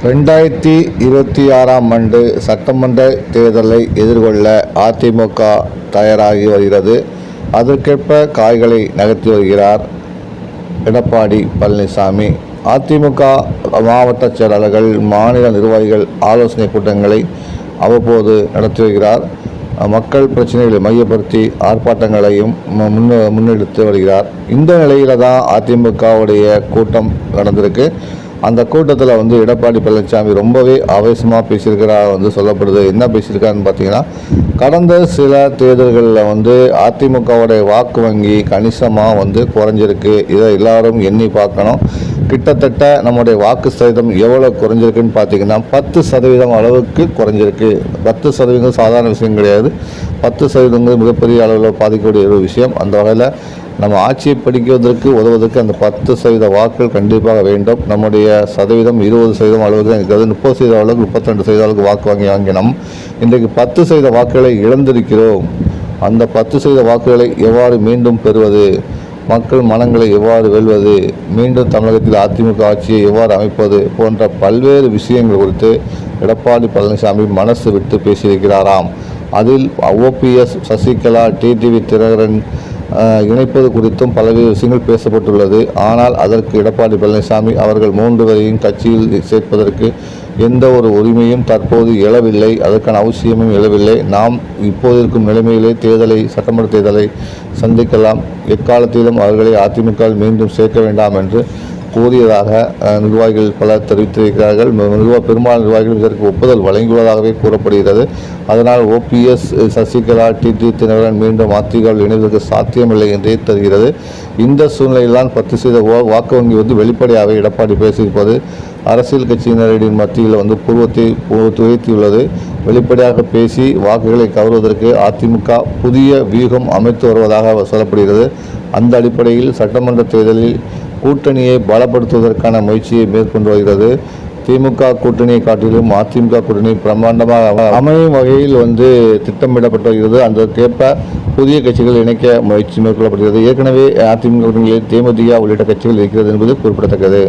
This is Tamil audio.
2026ஆம் ஆண்டு சட்டமன்ற தேர்தலை எதிர்கொள்ள அதிமுக தயாராகி வருகிறது. அதற்கேற்ப காய்களை நகர்த்தி வருகிறார் எடப்பாடி பழனிசாமி. அதிமுக மாவட்ட செயலாளர்கள், மாநில நிர்வாகிகள் ஆலோசனை கூட்டங்களை அவ்வப்போது நடத்தி வருகிறார். மக்கள் பிரச்சனைகளை மையப்படுத்தி ஆர்ப்பாட்டங்களையும் முன்னெடுத்து வருகிறார். இந்த நிலையில தான் அதிமுகவுடைய கூட்டம் நடந்திருக்கு. அந்த கூட்டத்தில் எடப்பாடி பழனிசாமி ரொம்பவே ஆவேசமாக பேசியிருக்கிறார் சொல்லப்படுது. என்ன பேசியிருக்காருன்னு பார்த்தீங்கன்னா, கடந்த சில தேர்தல்களில் அதிமுகவுடைய வாக்கு வங்கி கணிசமாக குறைஞ்சிருக்கு. இதை எல்லாரும் எண்ணி பார்க்கணும். கிட்டத்தட்ட நம்முடைய வாக்கு சதவீதம் எவ்வளோ குறைஞ்சிருக்குன்னு பார்த்தீங்கன்னா 10% அளவுக்கு குறைஞ்சிருக்கு. 10% சாதாரண விஷயம் கிடையாது. 10% மிகப்பெரிய அளவில் பாதிக்கக்கூடிய ஒரு விஷயம். அந்த வகையில் நம்ம ஆட்சியை படிக்குவதற்கு உதவுவதற்கு அந்த 10% வாக்குகள் கண்டிப்பாக வேண்டும். நம்முடைய சதவீதம் 20% அளவுக்கு தான் இருக்கிறது. 30% அளவுக்கு 32% அளவுக்கு வாக்கு வாங்கினோம். இன்றைக்கு 10% வாக்குகளை இழந்திருக்கிறோம். அந்த 10% வாக்குகளை எவ்வாறு மீண்டும் பெறுவது, மக்கள் மனங்களை எவ்வாறு வெல்வது, மீண்டும் தமிழகத்தில் அதிமுக ஆட்சியை எவ்வாறு அமைப்பது போன்ற பல்வேறு விஷயங்கள் குறித்து எடப்பாடி பழனிசாமி மனசு விட்டு பேசியிருக்கிறாராம். அதில் OPS, சசிகலா, டிடிவி தினகரன் இணைப்பது குறித்தும் பல்வேறு விஷயங்கள் பேசப்பட்டுள்ளது. ஆனால் அதற்கு எடப்பாடி பழனிசாமி அவர்கள் 3 பேரையும் கட்சியில் சேர்ப்பதற்கு எந்த ஒரு உரிமையும் தற்போது எழவில்லை. அதற்கான அவசியமும் எழவில்லை. நாம் இப்போது இருக்கும் நிலைமையிலே சட்டமன்ற தேர்தலை சந்திக்கலாம். எக்காலத்திலும் அவர்களை அதிமுக மீண்டும் சேர்க்க வேண்டாம் என்று கூறியதாக நிர்வாகிகள் பலர் தெரிவித்திருக்கிறார்கள். பெரும்பாலான நிர்வாகிகள் இதற்கு ஒப்புதல் வழங்கியுள்ளதாகவே கூறப்படுகிறது. அதனால் OPS, சசிகலா, டிடி தினகரன் மீண்டும் அதிமுகவில் இணைவதற்கு சாத்தியமில்லை என்றே தெரிகிறது. இந்த சூழ்நிலையில் தான் 10% வாக்கு வங்கி வெளிப்படையாக எடப்பாடி பேசியிருப்பது அரசியல் கட்சியினரின் மத்தியில் பூர்வத்தை துவைத்துள்ளது. வெளிப்படையாக பேசி வாக்குகளை கவர்வதற்கு அதிமுக புதிய வியூகம் அமைத்து வருவதாக சொல்லப்படுகிறது. அந்த அடிப்படையில் சட்டமன்ற தேர்தலில் கூட்டணியை பலப்படுத்துவதற்கான முயற்சியை மேற்கொண்டு வருகிறது. திமுக கூட்டணியை காட்டிலும் அதிமுக கூட்டணி பிரம்மாண்டமாக அமையும் வகையில் திட்டமிடப்பட்டு வருகிறது. அதற்கேற்ப புதிய கட்சிகள் இணைக்க முயற்சி மேற்கொள்ளப்படுகிறது. ஏற்கனவே அதிமுக கூட்டணியில் தேமுதிக உள்ளிட்ட கட்சிகள் இருக்கிறது என்பது குறிப்பிடத்தக்கது.